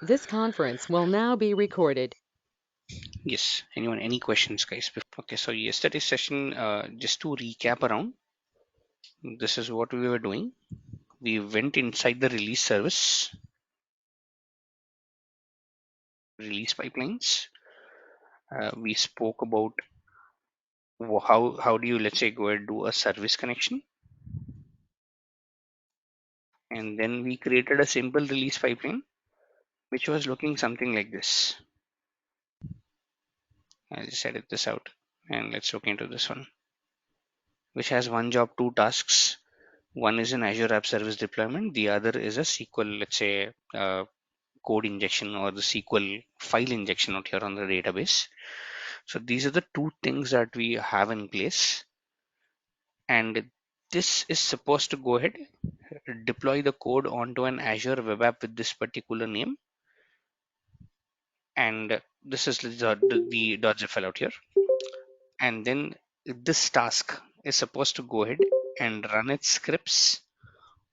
This conference will now be recorded. Yes, anyone, any questions, guys? Okay, so yesterday's session, just to recap around, this is what we were doing. We went inside the release service, release pipelines. We spoke about how do you, let's say, go and do a service connection, and then we created a simple release pipeline which was looking something like this. I just edit this out, and let's look into this one, which has one job, two tasks. One is an Azure App Service deployment. The other is a SQL, let's say, code injection or the SQL file injection out here on the database. So these are the two things that we have in place, and this is supposed to go ahead deploy the code onto an Azure web app with this particular name, and this is the .zip file out here, and then this task is supposed to go ahead and run its scripts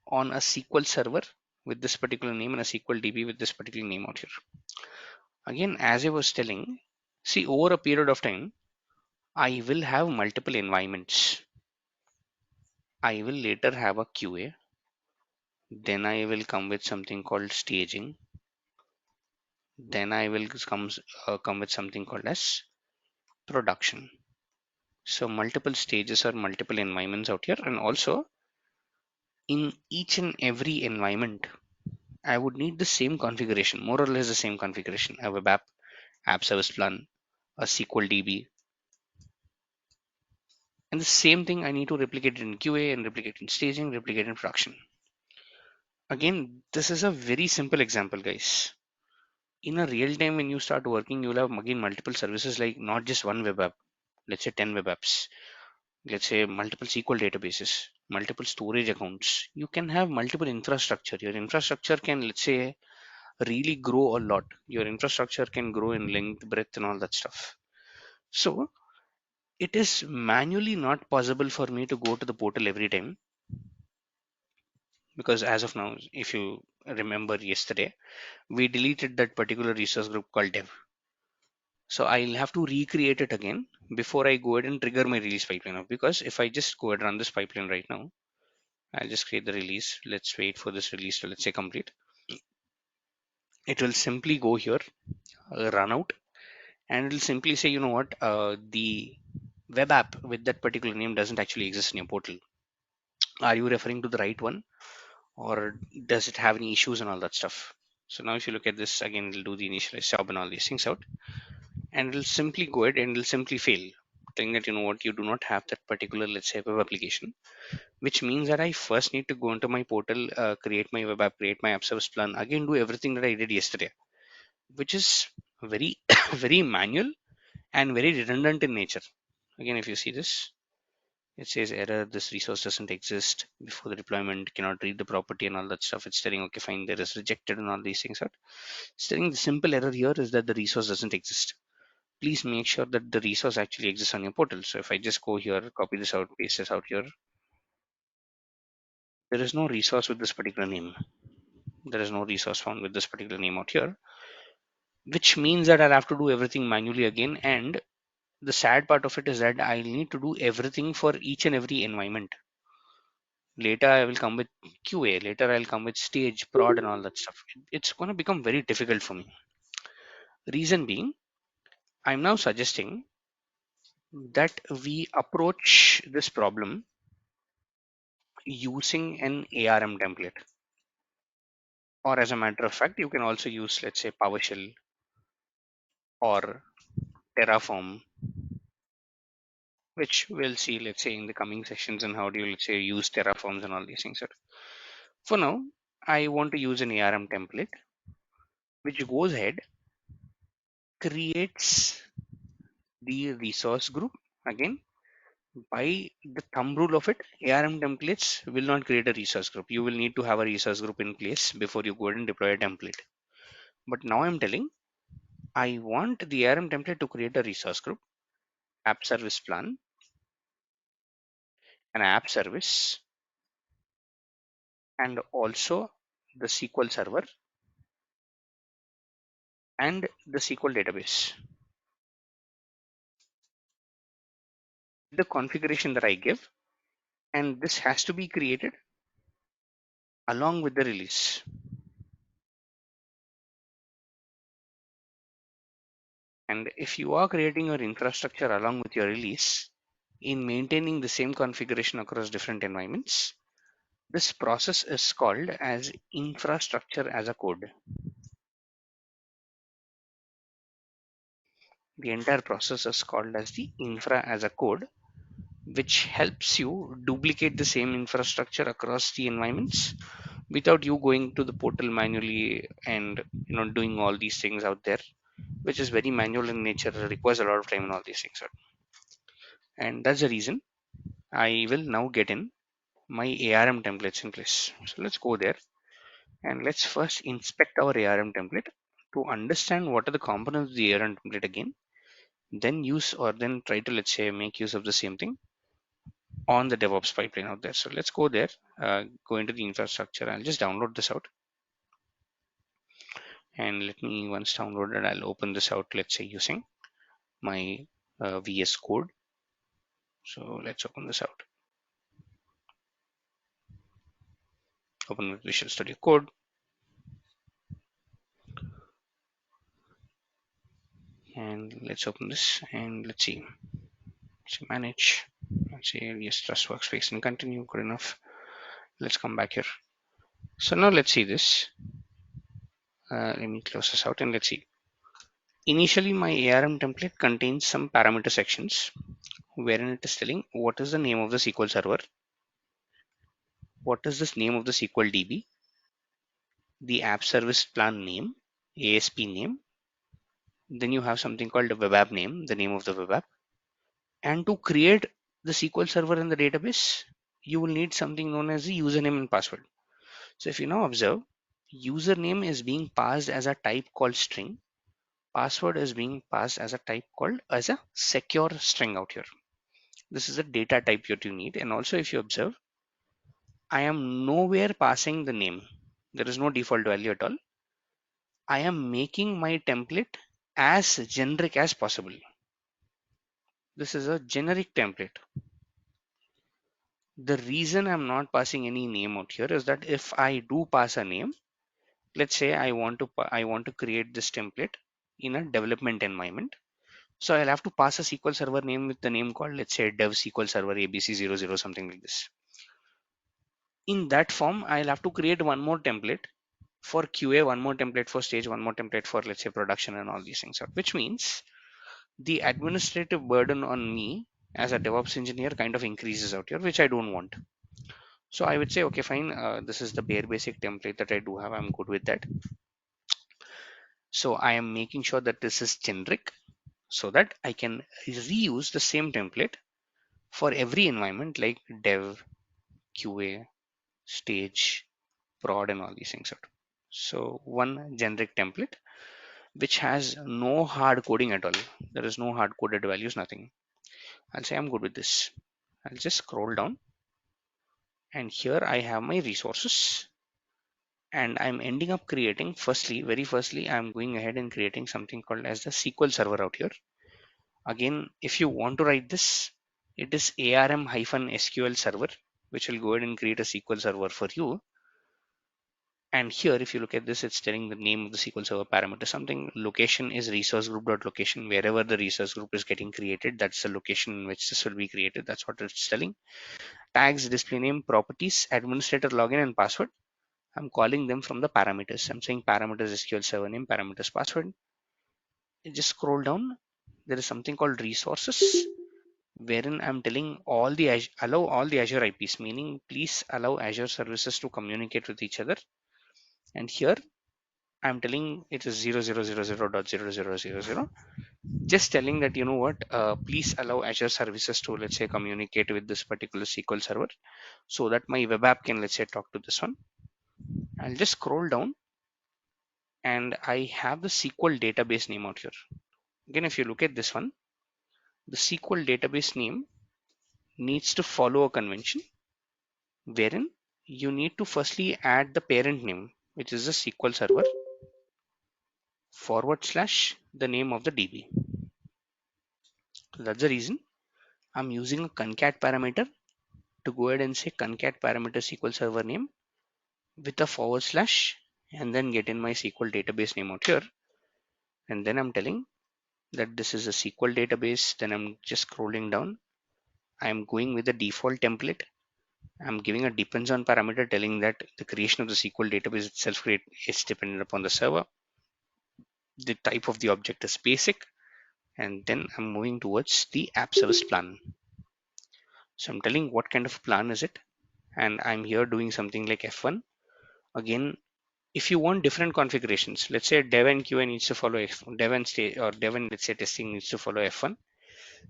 on a SQL server with this particular name and a SQL DB with this particular name out here. Again, as I was telling, see, over a period of time I will have multiple environments. I will later have a QA. Then I will come with something called staging. Then I will come with something called as production. So multiple stages or multiple environments out here, and also in each and every environment, I would need the same configuration, more or less the same configuration: a web app service plan, a SQL DB, and the same thing I need to replicate it in QA and replicate in staging, replicate in production. Again, this is a very simple example, guys. In a real time, when you start working, you'll have again multiple services, like not just one web app. Let's say 10 web apps. Let's say multiple SQL databases, multiple storage accounts. You can have multiple infrastructure. Your infrastructure can, let's say, really grow a lot. Your infrastructure can grow in length, breadth, and all that stuff. So it is manually not possible for me to go to the portal every time, because as of now, if you remember yesterday, we deleted that particular resource group called dev. So I'll have to recreate it again before I go ahead and trigger my release pipeline up. Because if I just go ahead and run this pipeline right now, I'll just create the release. Let's wait for this release to, let's say, complete. It will simply go here, run out, and it'll simply say, you know what, the web app with that particular name doesn't actually exist in your portal. Are you referring to the right one, or does it have any issues and all that stuff? So now if you look at this again, it'll do the initialize job and all these things out, and it'll simply go ahead and it'll simply fail, saying that, you know what, you do not have that particular, let's say, web application, which means that I first need to go into my portal, create my web app, create my app service plan, again do everything that I did yesterday, which is very very manual and very redundant in nature. Again, if you see this, it says error, this resource doesn't exist before the deployment, cannot read the property and all that stuff. It's telling, okay, fine, there is rejected and all these things are. It's telling the simple error here is that the resource doesn't exist. Please make sure that the resource actually exists on your portal. So if I just go here, copy this out, paste this out here, there is no resource with this particular name. There is no resource found with this particular name out here, which means that I'll have to do everything manually again. And the sad part of it is that I need to do everything for each and every environment. Later I will come with QA, later I'll come with stage, prod, and all that stuff. It's going to become very difficult for me. Reason being, I'm now suggesting that we approach this problem using an ARM template. Or as a matter of fact, you can also use, let's say, PowerShell or Terraform, which we'll see, let's say, in the coming sessions, and how do you, let's say, use Terraforms and all these things. For now, I want to use an ARM template, which goes ahead, creates the resource group. Again, by the thumb rule of it, ARM templates will not create a resource group. You will need to have a resource group in place before you go ahead and deploy a template. But now I'm telling, I want the ARM template to create a resource group, app service plan, an app service, and also the SQL server and the SQL database. The configuration that I give, and this has to be created along with the release. And if you are creating your infrastructure along with your release, in maintaining the same configuration across different environments, this process is called as infrastructure as a code. The entire process is called as the infra as a code, which helps you duplicate the same infrastructure across the environments without you going to the portal manually and doing all these things out there, which is very manual in nature, requires a lot of time and all these things. And that's the reason I will now get in my ARM templates in place. So let's go there and let's first inspect our ARM template to understand what are the components of the ARM template again, then use or then try to, let's say, make use of the same thing on the DevOps pipeline out there. So let's go there, go into the infrastructure. I'll just download this out, and let me, once downloaded, I'll open this out, let's say using my VS Code. So let's open this out. Open with Visual Studio Code, and let's open this and let's see. So manage. Let's say yes, trust workspace and continue. Good enough. Let's come back here. So now let's see this. Let me close this out and let's see. Initially, my ARM template contains some parameter sections wherein it is telling what is the name of the SQL server, what is this name of the SQL DB, the app service plan name, ASP name. Then you have something called a web app name, the name of the web app. And to create the SQL server in the database, you will need something known as the username and password. So if you now observe, username is being passed as a type called string, password is being passed as a type called as a secure string out here. This is a data type that you need. And also if you observe, I am nowhere passing the name. There is no default value at all. I am making my template as generic as possible. This is a generic template. The reason I'm not passing any name out here is that if I do pass a name, let's say I want to create this template in a development environment. So I'll have to pass a SQL server name with the name called, let's say, dev SQL server ABC00, something like this. In that form, I'll have to create one more template for QA, one more template for stage, one more template for, let's say, production and all these things, which means the administrative burden on me as a DevOps engineer kind of increases out here, which I don't want. So I would say, okay, fine. This is the bare basic template that I do have. I'm good with that. So I am making sure that this is generic so that I can reuse the same template for every environment like dev, QA, stage, prod, and all these things. So one generic template which has no hard coding at all. There is no hard coded values, nothing. I'll say I'm good with this. I'll just scroll down and here I have my resources and I'm ending up creating very firstly, I'm going ahead and creating something called as the SQL server out here. Again, if you want to write this, it is ARM-SQL server, which will go ahead and create a SQL server for you. And here, if you look at this, it's telling the name of the SQL Server parameter. Something location is resource group dot location. Wherever the resource group is getting created, that's the location in which this will be created. That's what it's telling. Tags, display name, properties, administrator login, and password. I'm calling them from the parameters. I'm saying parameters SQL Server name, parameters password. You just scroll down. There is something called resources, wherein I'm telling allow all the Azure IPs, meaning please allow Azure services to communicate with each other. And here I'm telling it is 0000.0000, just telling that, you know what, please allow Azure services to, let's say, communicate with this particular SQL server so that my web app can, let's say, talk to this one. I'll just scroll down and I have the SQL database name out here. Again, if you look at this one, the SQL database name needs to follow a convention wherein you need to firstly add the parent name, which is the SQL server. / the name of the DB. So that's the reason I'm using a concat parameter to go ahead and say concat parameter SQL server name with a / and then get in my SQL database name out here. And then I'm telling that this is a SQL database. Then I'm just scrolling down. I'm going with the default template. I'm giving a depends on parameter telling that the creation of the SQL database itself is dependent upon the server. The type of the object is basic. And then I'm moving towards the app service plan. So I'm telling what kind of plan is it. And I'm here doing something like F1. Again, if you want different configurations, let's say dev and QA needs to follow F1, dev and stage, or dev and let's say testing needs to follow F1,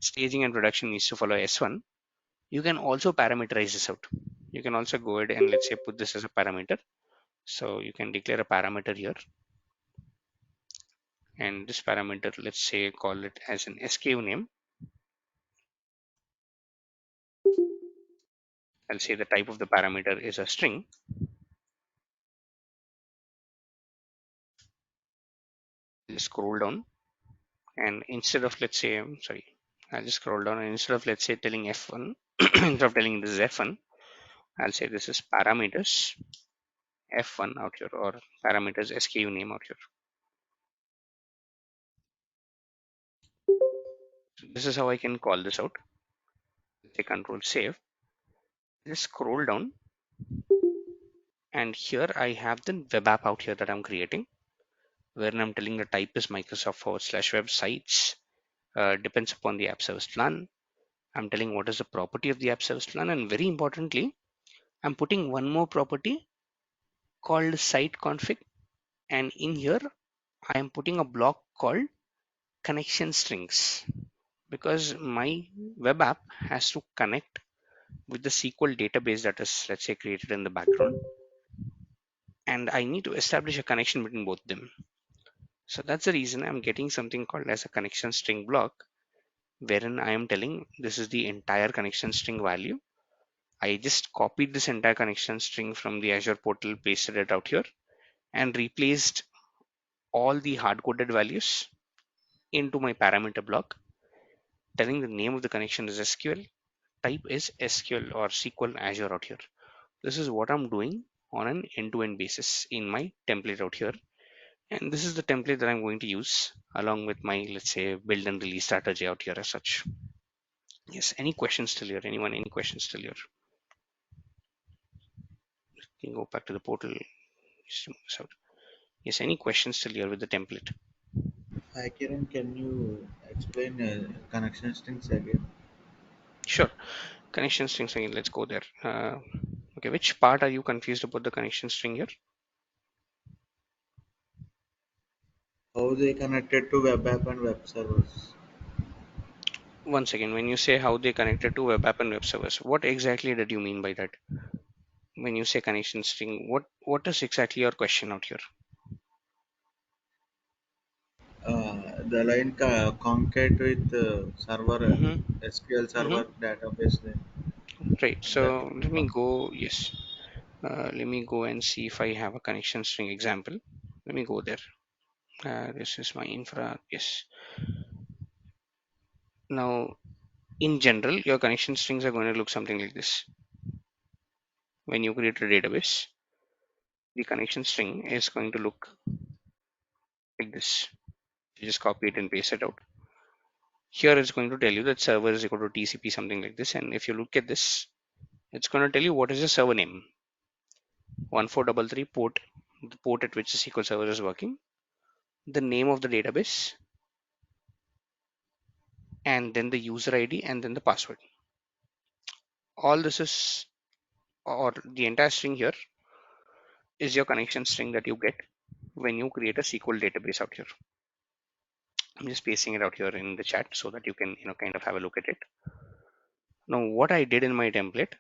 staging and production needs to follow S1. You can also parameterize this out. You can also go ahead and let's say put this as a parameter. So you can declare a parameter here, and this parameter, let's say call it as an SKU name. I'll say the type of the parameter is a string. Just scroll down, and instead of let's say sorry, I'll just scroll down, and instead of let's say telling F1 instead of telling this is F1, I'll say this is parameters F1 out here, or parameters SKU name out here. So this is how I can call this out. Say control save. Just scroll down, and here I have the web app out here that I'm creating, where I'm telling the type is Microsoft / websites. Depends upon the app service plan. I'm telling what is the property of the app service plan, and very importantly, I'm putting one more property called site config, and in here I am putting a block called connection strings, because my web app has to connect with the SQL database that is let's say created in the background, and I need to establish a connection between both them. So that's the reason I'm getting something called as a connection string block, wherein I am telling this is the entire connection string value. I just copied this entire connection string from the Azure portal, pasted it out here, and replaced all the hard-coded values into my parameter block, telling the name of the connection is SQL, type is SQL or SQL Azure out here. This is what I'm doing on an end-to-end basis in my template out here. And this is the template that I'm going to use along with my, let's say, build and release strategy out here as such. Yes, any questions still here? Anyone, any questions still here? You can go back to the portal. Yes, any questions still here with the template? Hi Kiran, can you explain connection strings again? Sure. Connection strings again. Let's go there. Okay, which part are you confused about the connection string here? How they connected to web app and web servers? Once again, when you say how they connected to web app and web servers, what exactly did you mean by that? When you say connection string, what is exactly your question out here? The line concat with server Mm-hmm, SQL mm-hmm. server database name. Right. That So let me con- go. Yes. Let me go and see if I have a connection string example. Let me go there. This is my infra. Yes. Now, in general, your connection strings are going to look something like this. When you create a database, the connection string is going to look like this. You just copy it and paste it out. Here it's going to tell you that server is equal to TCP, something like this. And if you look at this, it's going to tell you what is the server name. 1433 port, the port at which the SQL server is working, the name of the database, and then the user ID, and then the password. All this is, or the entire string here is your connection string that you get when you create a SQL database out here. I'm just pasting it out here in the chat so that you can, kind of have a look at it. Now, what I did in my template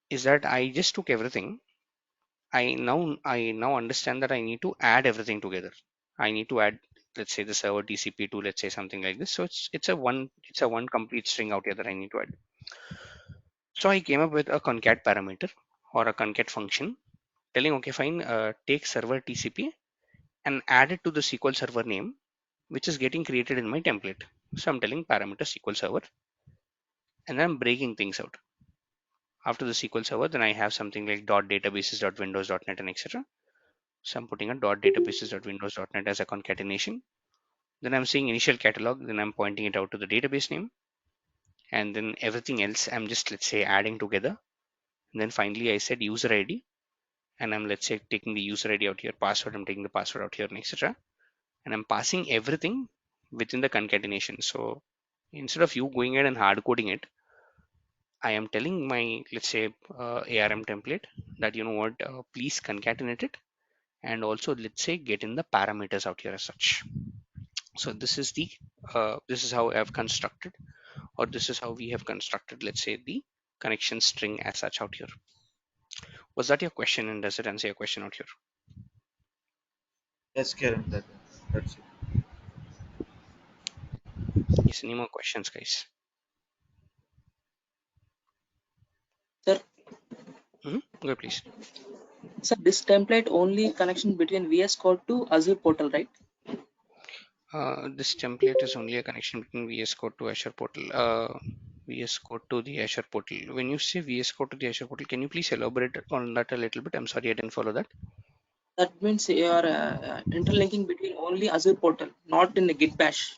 is that I just took everything. I now understand that I need to add everything together. I need to add, let's say, the server TCP to, let's say, something like this. So it's a one complete string out here that I need to add. So I came up with a concat parameter or a concat function telling, okay, fine, take server TCP and add it to the SQL Server name, which is getting created in my template. So I'm telling parameter SQL Server, and I'm breaking things out. After the SQL Server, then I have something like .databases.windows.net and etc. So I'm putting a .databases.windows.net as a concatenation. Then I'm saying initial catalog, then I'm pointing it out to the database name, and then everything else I'm just, let's say, adding together. And then finally I said user ID, and I'm, let's say, taking the user ID out here, password, I'm taking the password out here, and etc. And I'm passing everything within the concatenation. So instead of you going ahead and hard coding it, I am telling my, let's say, ARM template that, you know what, please concatenate it, and also, let's say, get in the parameters out here as such. So this is how I have constructed, or this is how we have constructed, let's say, the connection string as such out here. Was that your question, and does it answer your question out here? Yes, Kiran, that's it. Yes, any more questions, guys? Sir, Go please. sir, this template only connection between VS Code to Azure portal, right? This template is only a connection between VS Code to Azure portal. VS Code to the Azure portal. When you say VS Code to the Azure portal, can you please elaborate on that a little bit? I'm sorry, I didn't follow that. That means you are interlinking between only Azure portal, not in the Git bash.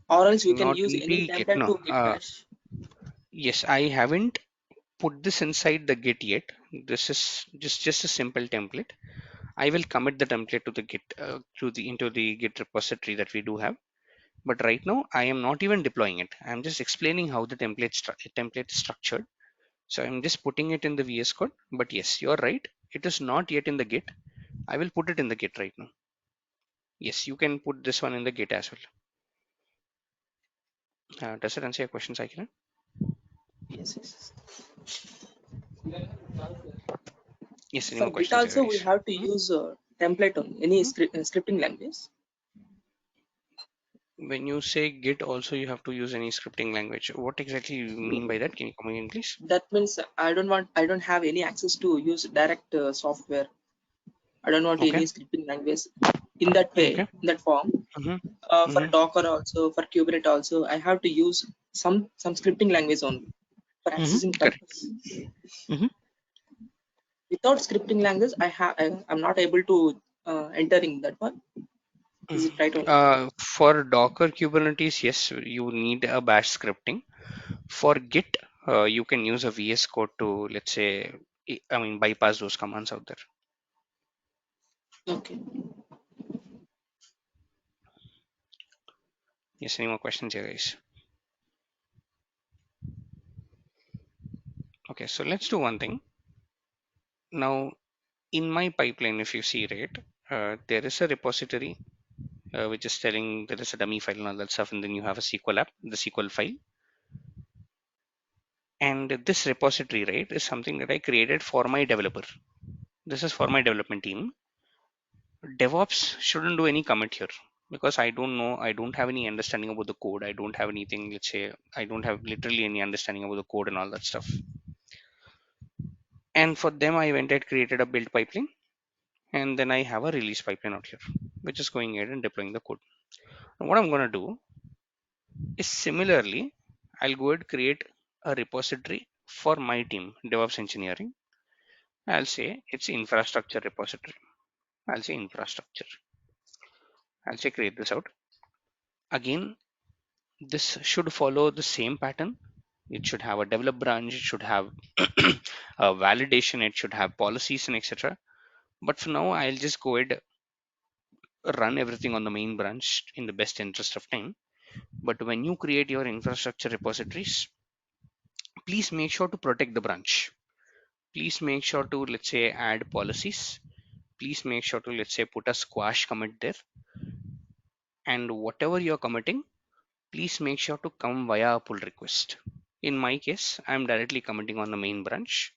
Or else you can Not use in any the Git. template No. to Git bash. Yes, I haven't put this inside the Git yet. This is just a simple template. I will commit the template to the Git to the into the Git repository that we do have. But right now, I am not even deploying it. I'm just explaining how the template is structured. So I'm just putting it in the VS Code. But yes, you're right. It is not yet in the Git. I will put it in the Git right now. Yes, you can put this one in the Git as well. Does it answer your question, Saikiran? Yes, yes. Yes, any For more Git questions here, also we guys? have to use template on any Mhm. scripting language. When you say Git, also you have to use any scripting language. What exactly you mean by that? Can you come again, please? That means I don't have any access to use direct software. I don't want Okay. any scripting language in that way, Okay. in that form. Mm-hmm. For Mm-hmm. Docker also, for Kubernetes also, I have to use some scripting language only for Mm-hmm. accessing Correct. purpose. Mm-hmm. Without scripting language, I'm not able to enter in that one. Is it right only? For Docker Kubernetes, yes, you need a bash scripting. For Git, you can use a VS Code to, let's say, I mean, bypass those commands out there. Okay. Yes, any more questions here, guys? Okay, so let's do one thing. Now, in my pipeline, if you see, right, there is a repository which is telling there is a dummy file and all that stuff, and then you have a SQL app, the SQL file. And this repository, right, is something that I created for my developer. This is for my development team. DevOps shouldn't do any commit here because I don't know, I don't have any understanding about the code. I don't have anything, let's say, I don't have literally any understanding about the code and all that stuff. And for them, I went and created a build pipeline, and then I have a release pipeline out here, which is going ahead and deploying the code. Now, what I'm going to do is similarly, I'll go ahead create a repository for my team, DevOps engineering. I'll say it's infrastructure repository. I'll say infrastructure. I'll say create this out. Again, this should follow the same pattern. It should have a develop branch, it should have a validation, it should have policies and etc. But for now, I'll just go ahead run everything on the main branch in the best interest of time. But when you create your infrastructure repositories, please make sure to protect the branch. Please make sure to, let's say, add policies. Please make sure to, let's say, put a squash commit there. And whatever you're committing, please make sure to come via a pull request. In my case, I'm directly committing on the main branch.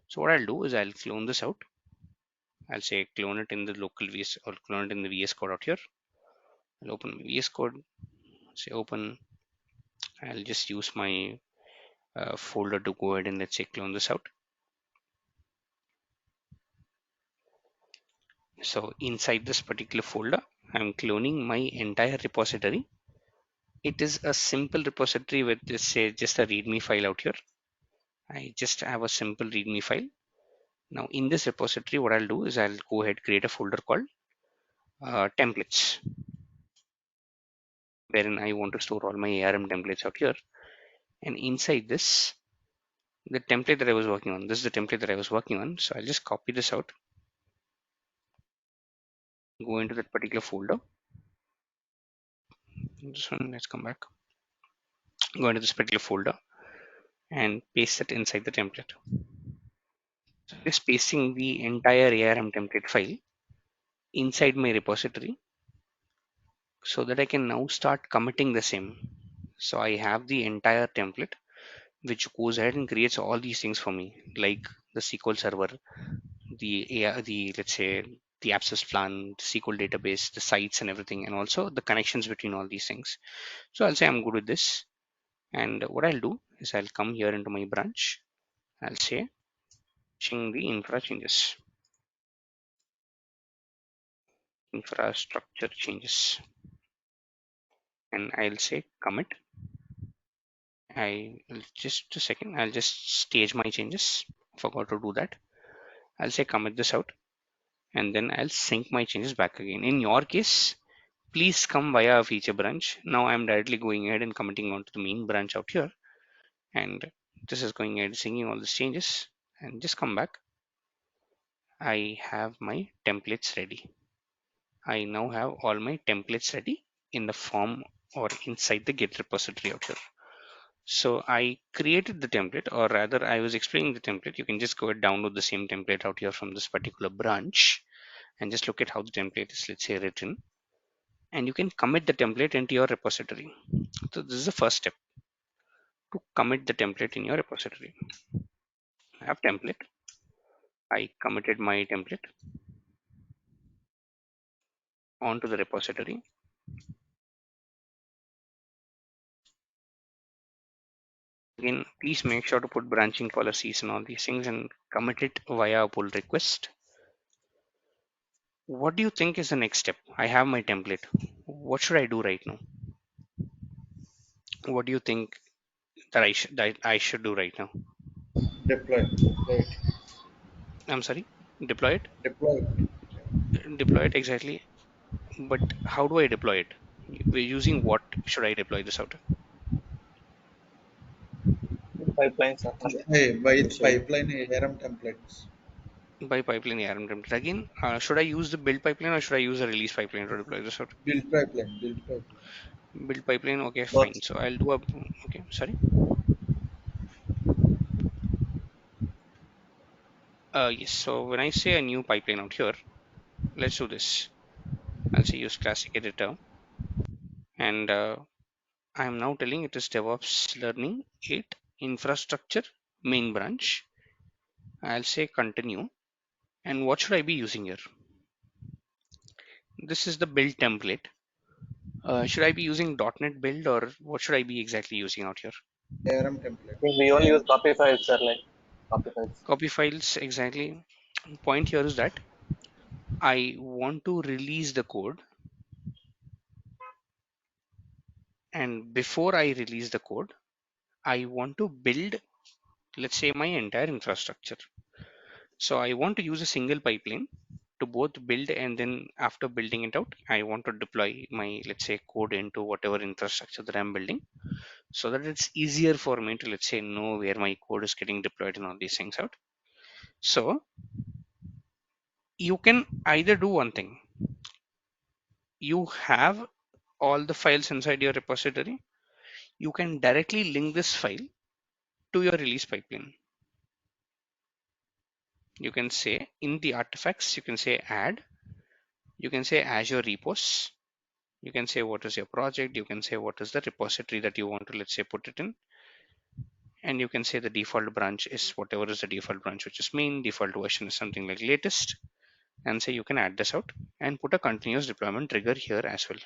So what I'll do is I'll clone this out. I'll say clone it in the local VS or clone it in the VS Code out here. I'll open VS Code, say open. I'll just use my folder to go ahead and, let's say, clone this out. So inside this particular folder, I'm cloning my entire repository. It is a simple repository with just say just a readme file out here. I just have a simple readme file. Now in this repository, what I'll do is I'll go ahead create a folder called templates, wherein I want to store all my ARM templates out here. And inside this, the template that I was working on, this is the template that I was working on. So I'll just copy this out, go into that particular folder. This one, let's come back. Go into this particular folder and paste it inside the template. So just pasting the entire ARM template file inside my repository so that I can now start committing the same. So I have the entire template which goes ahead and creates all these things for me, like the SQL server, the let's say the access plan, the SQL database, the sites and everything, and also the connections between all these things. So I'll say I'm good with this. And what I'll do is I'll come here into my branch. I'll say change the infrastructure changes, and I'll say commit. Just a second, I'll just stage my changes. Forgot to do that. I'll say commit this out, and then I'll sync my changes back again. In your case, please come via a feature branch. Now I'm directly going ahead and committing onto the main branch out here, and this is going ahead syncing all these changes, and just come back. I have my templates ready. I now have all my templates ready in the form or inside the Git repository out here. So I created the template, or rather I was explaining the template. You can just go and download the same template out here from this particular branch and just look at how the template is, let's say, written. And you can commit the template into your repository. So this is the first step to commit the template in your repository. I have template. I committed my template onto the repository. Again, please make sure to put branching policies and all these things and commit it via a pull request. What do you think is the next step? I have my template. What should I do right now? What do you think that I should do right now? Deploy it. I'm sorry, deploy it. Deploy it. Deploy it exactly. But how do I deploy it? We're using what should I deploy this out? Pipelines are there. Hey, by Which you pipeline ARM templates. By pipeline ARM template. Again, should I use the build pipeline or should I use a release pipeline to deploy this out? Build pipeline. Build pipeline. Build pipeline. Okay, both. fine. So I'll do a. Okay, sorry. Yes. So when I say a new pipeline out here, let's do this. I'll say use classic editor, and I'm now telling it is DevOps Learning 8 infrastructure main branch. I'll say continue. And what should I be using here? This is the build template. Should I be using .NET build or what should I be exactly using out here? ARM template. We only use ARM. copy files, sir, like copy files. Copy files exactly. Point here is that I want to release the code, and before I release the code, I want to build, let's say, my entire infrastructure. So I want to use a single pipeline to both build, and then after building it out, I want to deploy my, let's say, code into whatever infrastructure that I'm building so that it's easier for me to, let's say, know where my code is getting deployed and all these things out. So you can either do one thing. You have all the files inside your repository. You can directly link this file to your release pipeline. You can say in the artifacts, you can say add, you can say Azure repos, you can say what is your project, you can say what is the repository that you want to, let's say, put it in, and you can say the default branch is whatever is the default branch, which is main, default version is something like latest, and say you can add this out and put a continuous deployment trigger here as well.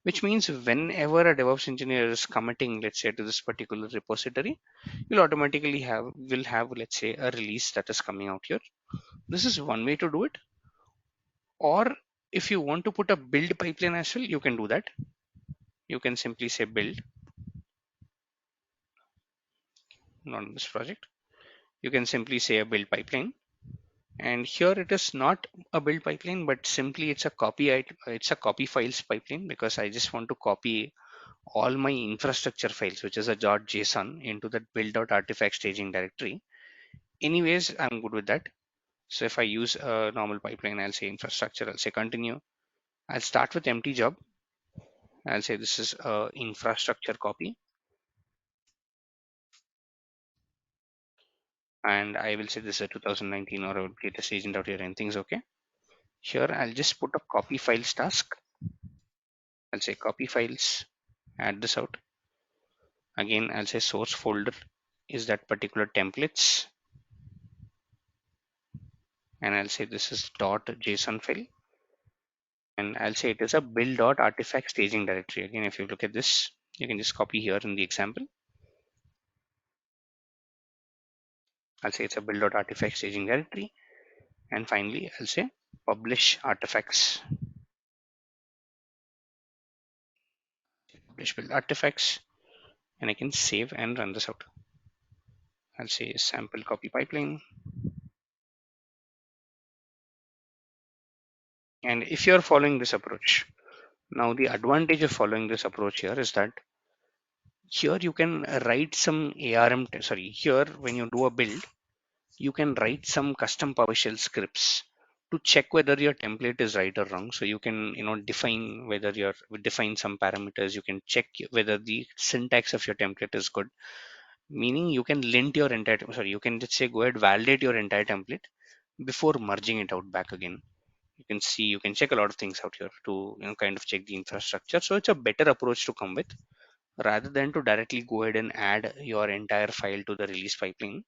Which means whenever a DevOps engineer is committing, let's say, to this particular repository, you'll automatically will have, let's say, a release that is coming out here. This is one way to do it. Or if you want to put a build pipeline as well, you can do that. You can simply say build, not in this project. You can simply say a build pipeline. And here it is not a build pipeline, but simply it's a it's a copy files pipeline, because I just want to copy all my infrastructure files, which is a .json, into that build.artifact staging directory. Anyways, I'm good with that. So if I use a normal pipeline, I'll say infrastructure, I'll say continue. I'll start with empty job. I'll say this is a infrastructure copy. And I will say this is a 2019 or a latest agent out here, and things okay. Here I'll just put a copy files task. I'll say copy files, add this out. Again, I'll say source folder is that particular templates. And I'll say this is .json file. And I'll say it is a build.artifact staging directory. Again, if you look at this, you can just copy here in the example. I'll say it's a build.artifact staging directory. And finally, I'll say publish artifacts. Publish build artifacts. And I can save and run this out. I'll say sample copy pipeline. And if you're following this approach, now the advantage of following this approach here is that here you can write some ARM, sorry, here when you do a build, you can write some custom PowerShell scripts to check whether your template is right or wrong. So you can, define whether define some parameters. You can check whether the syntax of your template is good. Meaning you can lint your entire, sorry, you can just say go ahead, validate your entire template before merging it out back again. You can see, you can check a lot of things out here to, kind of check the infrastructure. So it's a better approach to come with, rather than to directly go ahead and add your entire file to the release pipeline,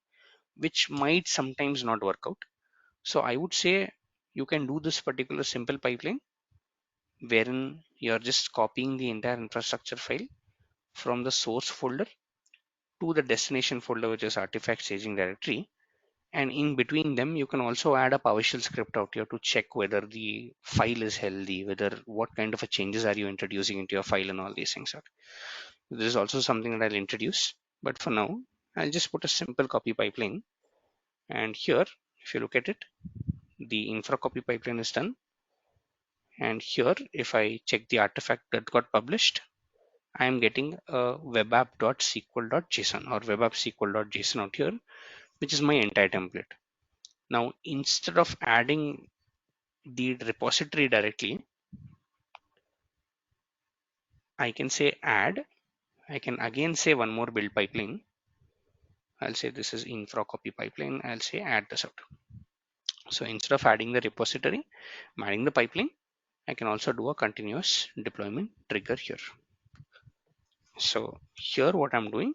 which might sometimes not work out. So I would say you can do this particular simple pipeline wherein you're just copying the entire infrastructure file from the source folder to the destination folder, which is artifact staging directory. And in between them, you can also add a PowerShell script out here to check whether the file is healthy, whether what kind of a changes are you introducing into your file and all these things out. This is also something that I'll introduce, but for now, I'll just put a simple copy pipeline. And here, if you look at it, the infra copy pipeline is done. And here, if I check the artifact that got published, I am getting a webapp.sql.json or webapp.sql.json out here, which is my entire template. Now, instead of adding the repository directly, I can say add. I can again say one more build pipeline. I'll say this is infra copy pipeline. I'll say add this out. So instead of adding the repository, I'm adding the pipeline. I can also do a continuous deployment trigger here. So here what I'm doing,